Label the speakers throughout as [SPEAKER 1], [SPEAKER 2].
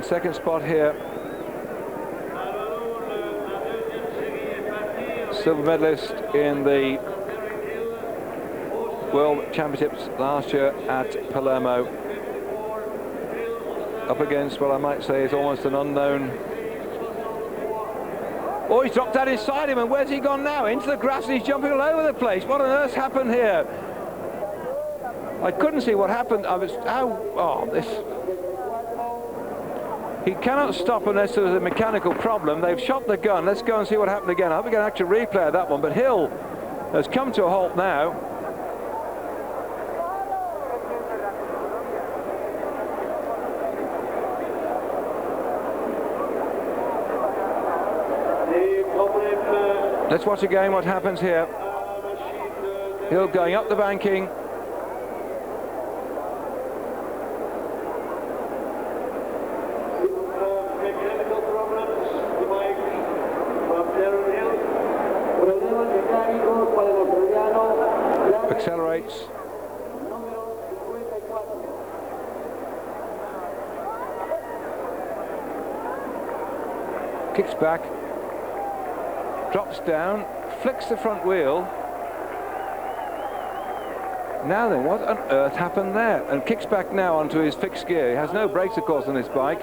[SPEAKER 1] in second spot here. Silver medalist in the World Championships last year at Palermo. Up against what I might say is almost an unknown. Oh, he's dropped that inside him, and where's he gone now? Into the grass, and he's jumping all over the place. What on earth happened here? I couldn't see what happened. He cannot stop unless there's a mechanical problem. They've shot the gun. Let's go and see what happened again. I hope we can actually replay that one. But Hill has come to a halt now. Let's watch again what happens here. Hill going up the banking. Accelerates. Kicks back. Drops down, flicks the front wheel. Now then, what on earth happened there? And kicks back now onto his fixed gear. He has no brakes, of course, on this bike.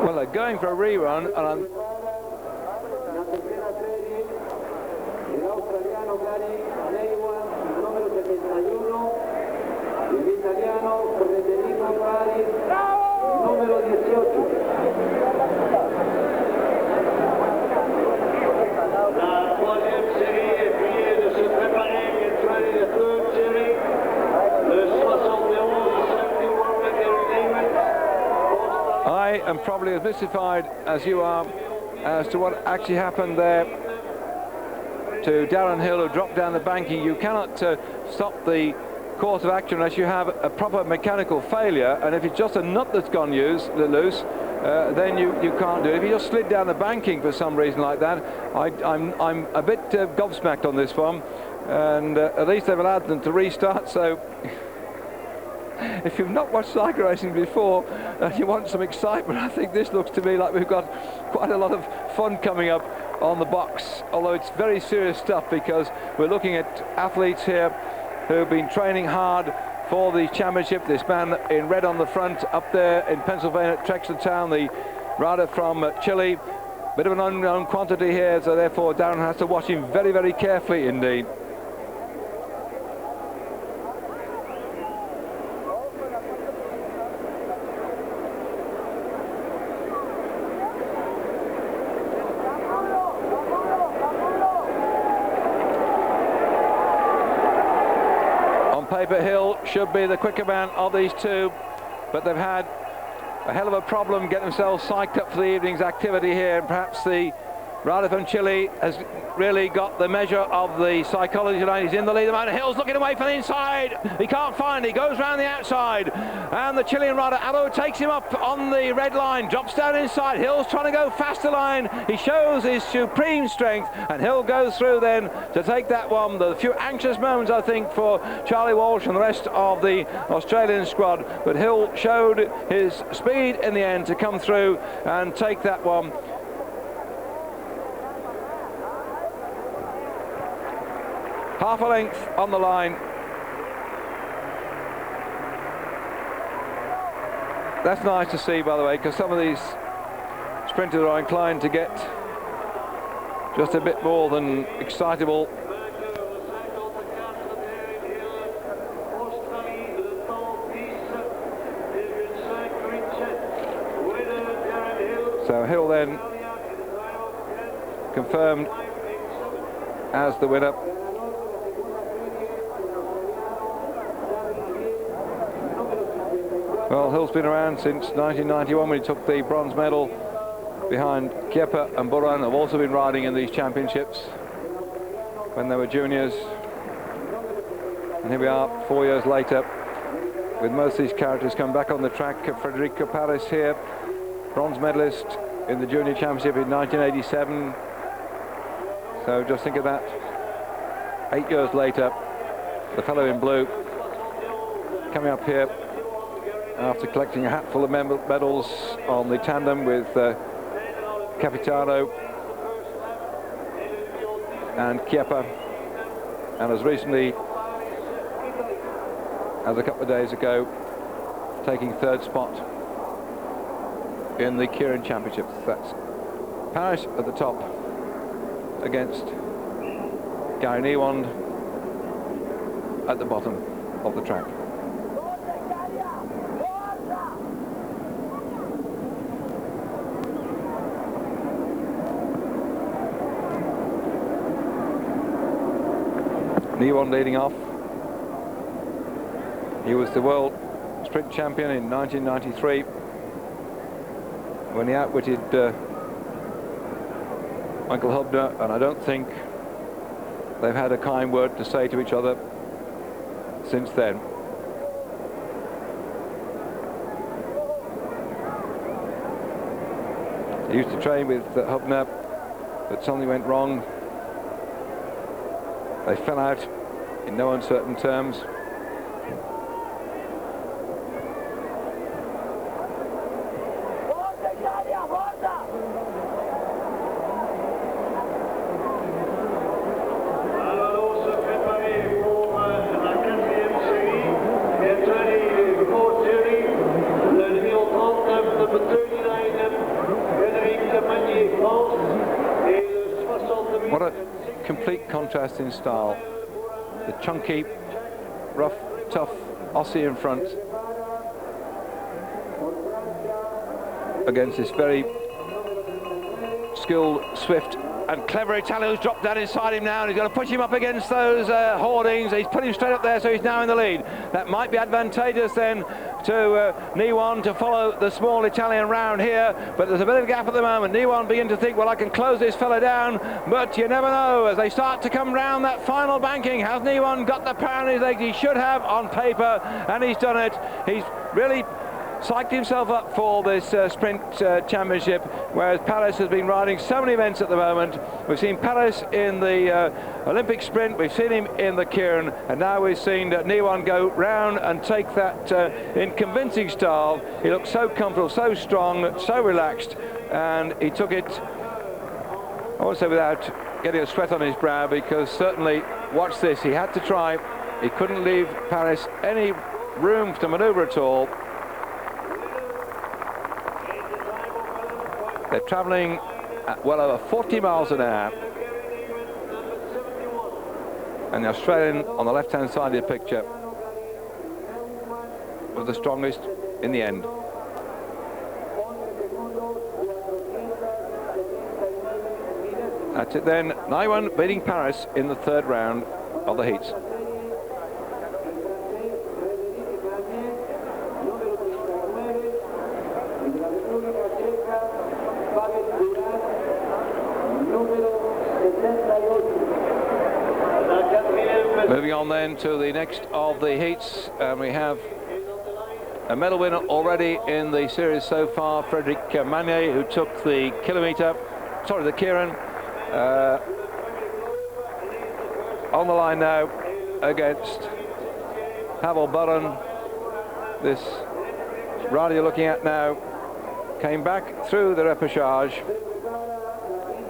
[SPEAKER 1] Well, they're going for a rerun, and I am probably as mystified as you are as to what actually happened there to Darryn Hill, who dropped down the banking. You cannot stop the course of action unless you have a proper mechanical failure, and if it's just a nut that's gone loose, then you can't do it. If you just slid down the banking for some reason like that, I'm a bit gobsmacked on this one, and at least they've allowed them to restart. So if you've not watched cycle racing before and you want some excitement, I think this looks to me like we've got quite a lot of fun coming up on the box, although it's very serious stuff, because we're looking at athletes here who've been training hard for the championship. This man in red on the front up there in Pennsylvania, Trexlertown, the rider from Chile. Bit of an unknown quantity here, so therefore Darryn has to watch him very, very carefully indeed. Paper Hill should be the quicker man of these two, but they've had a hell of a problem getting themselves psyched up for the evening's activity here, and perhaps the rider from Chile has really got the measure of the psychology tonight. He's in the lead. The man Hill's looking away from the inside. He can't find it. He goes round the outside, and the Chilean rider Arrue takes him up on the red line, drops down inside. Hill's trying to go faster line. He shows his supreme strength, and Hill goes through then to take that one. The few anxious moments, I think, for Charlie Walsh and the rest of the Australian squad, but Hill showed his speed in the end to come through and take that one. Half a length on the line. That's nice to see, by the way, because some of these sprinters are inclined to get just a bit more than excitable. So Hill then confirmed as the winner. Well, Hill's been around since 1991 when he took the bronze medal behind Kieper and Buran. Have also been riding in these championships when they were juniors. And here we are 4 years later with most of these characters come back on the track. Frederico Paris here, bronze medalist in the junior championship in 1987. So just think of that. 8 years later, the fellow in blue coming up here after collecting a hatful of medals on the tandem with Capitano and Kieper, and as recently as a couple of days ago taking third spot in the Kirin Championships. That's Paris at the top against Gary Neiwand at the bottom of the track. Neiwand leading off. He was the world sprint champion in 1993 when he outwitted Michael Hubner, and I don't think they've had a kind word to say to each other since then. He used to train with Hubner, but something went wrong. They fell out in no uncertain terms. What a complete contrast in style. The chunky, rough, tough Aussie in front against this very skilled, swift and clever Italian who's dropped down inside him now, and he's going to push him up against those hoardings. He's put him straight up there, so he's now in the lead. That might be advantageous then to Neiwand to follow the small Italian round here, but there's a bit of a gap at the moment. Neiwand begin to think, well, I can close this fella down, but you never know as they start to come round that final banking. Has Neiwand got the power in his legs? He should have on paper, and he's done it. He's really psyched himself up for this sprint championship, whereas Paris has been riding so many events at the moment. We've seen Paris in the Olympic sprint, we've seen him in the Kirin, and now we've seen Neiwand go round and take that in convincing style. He looked so comfortable, so strong, so relaxed, and he took it, I won't say without getting a sweat on his brow, because certainly, watch this, he had to try. He couldn't leave Paris any room to manoeuvre at all. They're travelling at well over 40 miles an hour. And the Australian on the left-hand side of the picture was the strongest in the end. That's it then. Neiwand beating Paris in the third round of the heats. Moving on then to the next of the heats, and we have a medal winner already in the series so far, Frederic Magne, who took the the Kirin, on the line now against Pavel Buran. This rider you're looking at now came back through the repechage,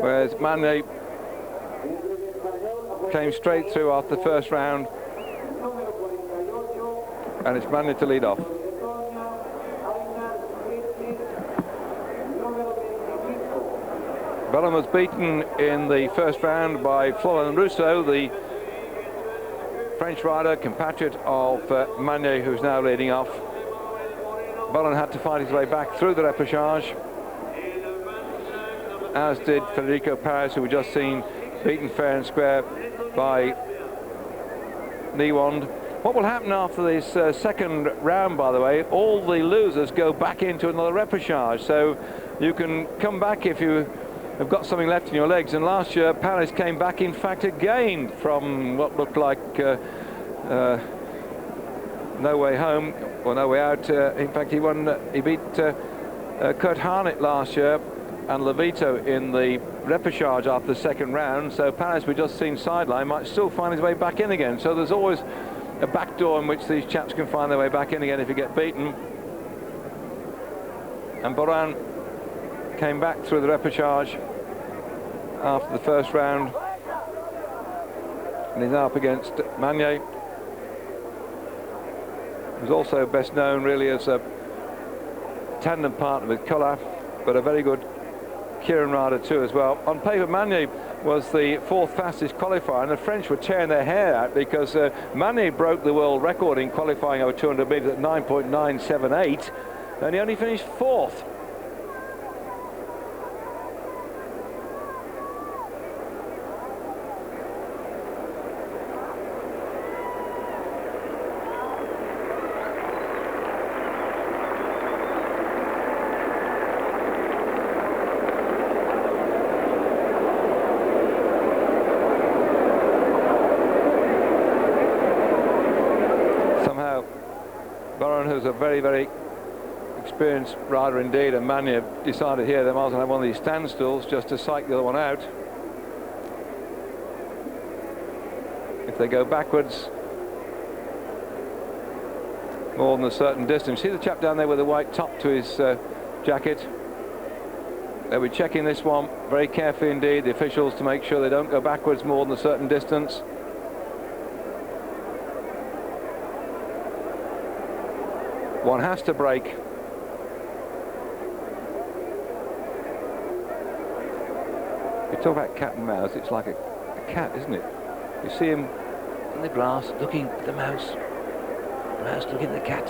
[SPEAKER 1] whereas Magne came straight through after the first round, and it's Magne to lead off. Buran was beaten in the first round by Florent Rousseau, the French rider, compatriot of Magne, who's now leading off. Buran had to fight his way back through the repechage, as did Frederico Paris, who we just seen beaten fair and square by Neiwand. What will happen after this second round, by the way, all the losers go back into another repechage, so you can come back if you have got something left in your legs. And last year Paris came back, in fact, again from what looked like no way home or no way out. In fact, he beat Kurt Harnett last year and Levito in the repechage after the second round. So Paris, we just seen sideline, might still find his way back in again. So there's always a back door in which these chaps can find their way back in again if you get beaten. And Buran came back through the repechage after the first round, and he's now up against Magne, who's also best known really as a tandem partner with Collard, but a very good Kieran rider too as well. On paper, Magne was the fourth fastest qualifier, and the French were tearing their hair out because Magne broke the world record in qualifying over 200 metres at 9.978, and he only finished fourth. Who's a very, very experienced rider indeed, and Magne decided here they might as well have one of these standstills just to psych the other one out. If they go backwards more than a certain distance. See the chap down there with the white top to his jacket? They'll be checking this one very carefully indeed, the officials, to make sure they don't go backwards more than a certain distance. One has to break. You talk about cat and mouse, it's like a cat, isn't it? You see him in the grass looking at the mouse looking at the cat.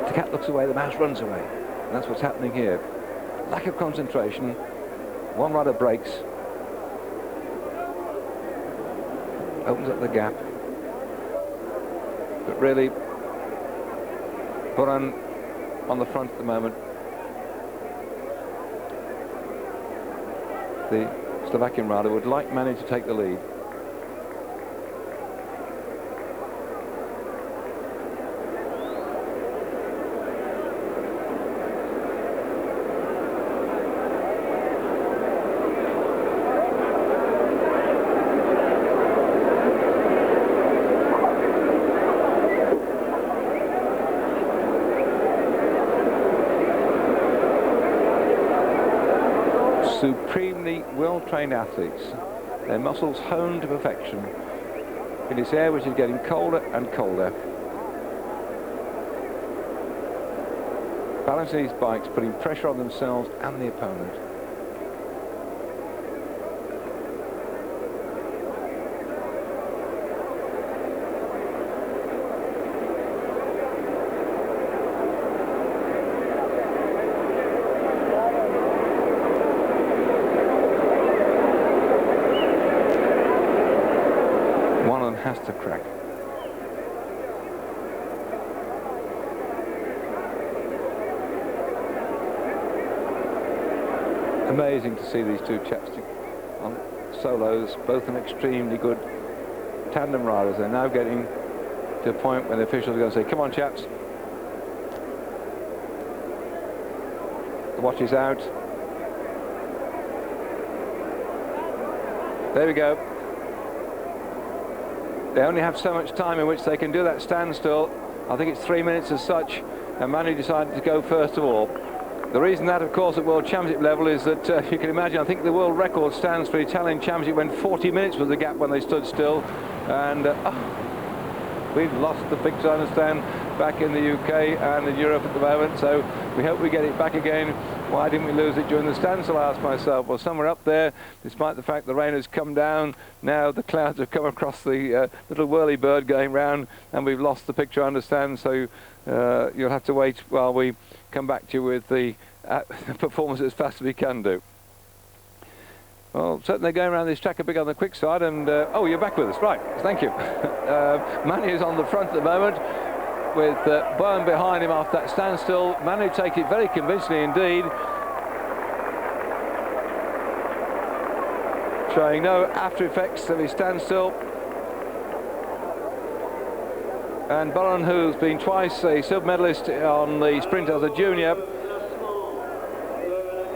[SPEAKER 1] The cat looks away, the mouse runs away. And that's what's happening here. Lack of concentration. One rider breaks. Opens up the gap. But really, Buran on the front at the moment. The Slovakian rider would like Magne to take the lead. Supremely well-trained athletes, their muscles honed to perfection in this air which is getting colder and colder. Balancing these bikes, putting pressure on themselves and the opponent. Has to crack. Amazing to see these two chaps on solos, both an extremely good tandem riders. They're now getting to a point where the officials are going to say, come on chaps, the watch is out. There we go. They only have so much time in which they can do that standstill. I think it's 3 minutes as such, and Magne decided to go first of all. The reason that, of course, at World Championship level is that you can imagine, I think the world record stands for the Italian Championship when 40 minutes was the gap when they stood still, and we've lost the picture, I understand, back in the UK and in Europe at the moment, so we hope we get it back again. Why didn't we lose it during the standstill, I asked myself. Well, somewhere up there, despite the fact the rain has come down, now the clouds have come across the little whirly bird going round, and we've lost the picture, I understand, so you'll have to wait while we come back to you with the performance as fast as we can do. Well, certainly going around this track a bit on the quick side, and oh, you're back with us, right? Thank you. Magne is on the front at the moment, with Buran behind him after that standstill. Magne takes it very convincingly indeed, showing no after effects of his standstill. And Buran, who's been twice a silver medalist on the sprint as a junior,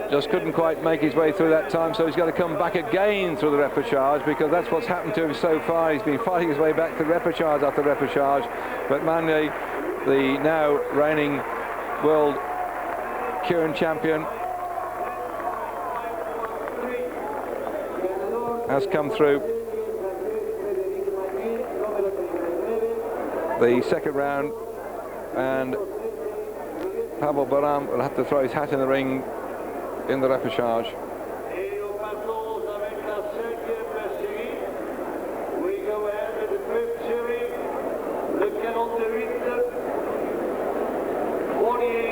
[SPEAKER 1] just couldn't quite make his way through that time, so he's got to come back again through the repechage, because that's what's happened to him so far. He's been fighting his way back through repechage after repechage, but Magne, the now reigning world Keirin champion, has come through the second round, and Pavel Buran will have to throw his hat in the ring in the repechage.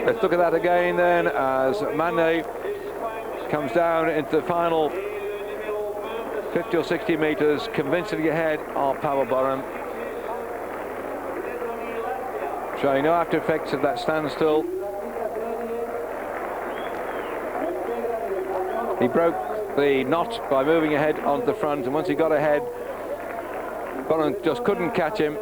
[SPEAKER 1] Let's look at that again then, as Magne comes down into the final 50 or 60 metres, convincingly ahead of Pavel Buran, showing no after effects of that standstill. He broke the knot by moving ahead onto the front, and once he got ahead, Buran just couldn't catch him.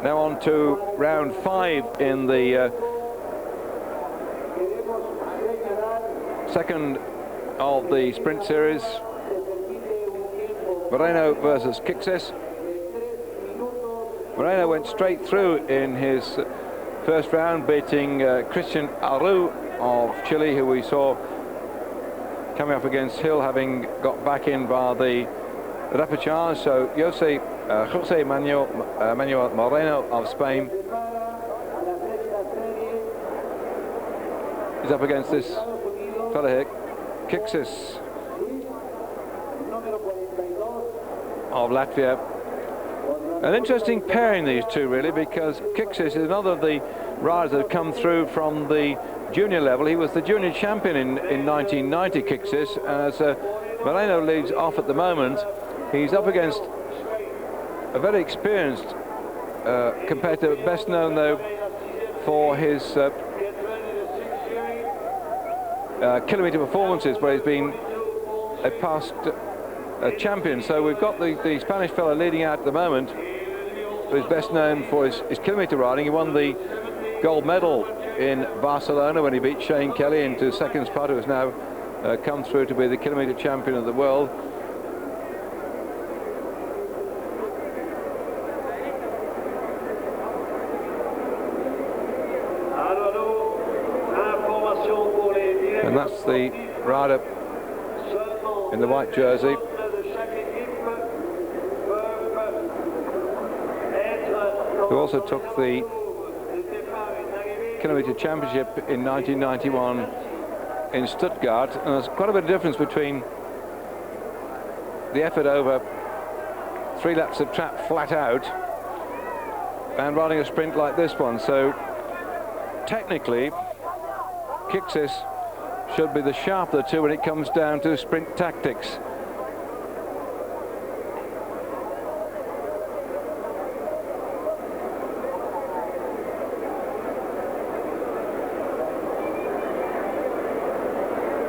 [SPEAKER 1] Now on to round 5 in the second of the sprint series. Moreno versus Kiksis. Moreno went straight through in his first round, beating Christian Arrue of Chile, who we saw coming up against Hill, having got back in by the repechage. So José Manuel Moreno of Spain is up against this fella here, Kiksis of Latvia. An interesting pairing, these two, really, because Kiksis is another of the riders that have come through from the junior level. He was the junior champion in 1990, Kiksis. As Moreno leads off at the moment, he's up against a very experienced competitor, best known, though, for his kilometre performances, where he's been a past champion. So we've got the Spanish fellow leading out at the moment, who is best known for his kilometre riding. He won the gold medal in Barcelona when he beat Shane Kelly into second spot, who has now come through to be the kilometre champion of the world. And that's the rider in the white jersey, who also took the kilometre championship in 1991 in Stuttgart. And there's quite a bit of difference between the effort over 3 laps of track flat out and riding a sprint like this one. So technically, Kiksis should be the sharper of the two when it comes down to sprint tactics.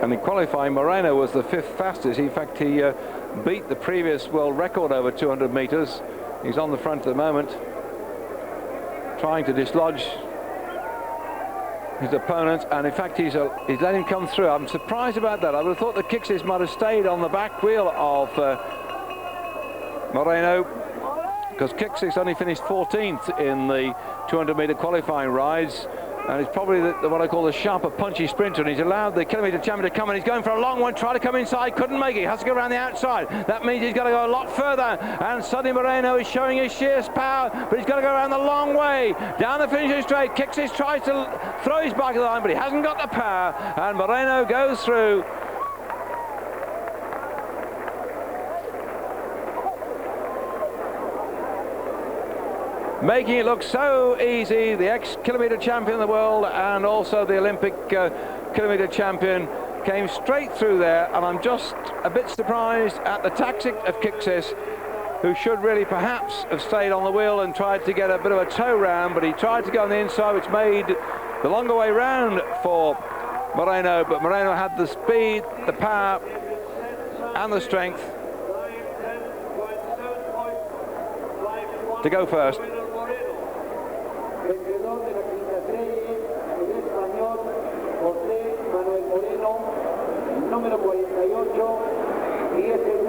[SPEAKER 1] And in qualifying, Moreno was the 5th fastest. In fact, he beat the previous world record over 200 metres. He's on the front at the moment, trying to dislodge his opponent, and in fact he's let him come through. I'm surprised about that. I would have thought that Kiksis might have stayed on the back wheel of Moreno, because Kiksis only finished 14th in the 200-metre qualifying rides, and he's probably the what I call the sharper, punchy sprinter, and he's allowed the kilometre champion to come, and he's going for a long one, try to come inside, couldn't make it, he has to go around the outside. That means he's got to go a lot further, and suddenly Moreno is showing his sheer power, but he's got to go around the long way, down the finishing straight. Kiksis tries to throw his bike at the line, but he hasn't got the power, and Moreno goes through. making it look so easy. The ex-kilometre champion of the world and also the Olympic kilometre champion came straight through there, and I'm just a bit surprised at the tactic of Kiksis, who should really perhaps have stayed on the wheel and tried to get a bit of a toe round, but he tried to go on the inside, which made the longer way round for Moreno, but Moreno had the speed, the power and the strength to go first.
[SPEAKER 2] Número 48 y es el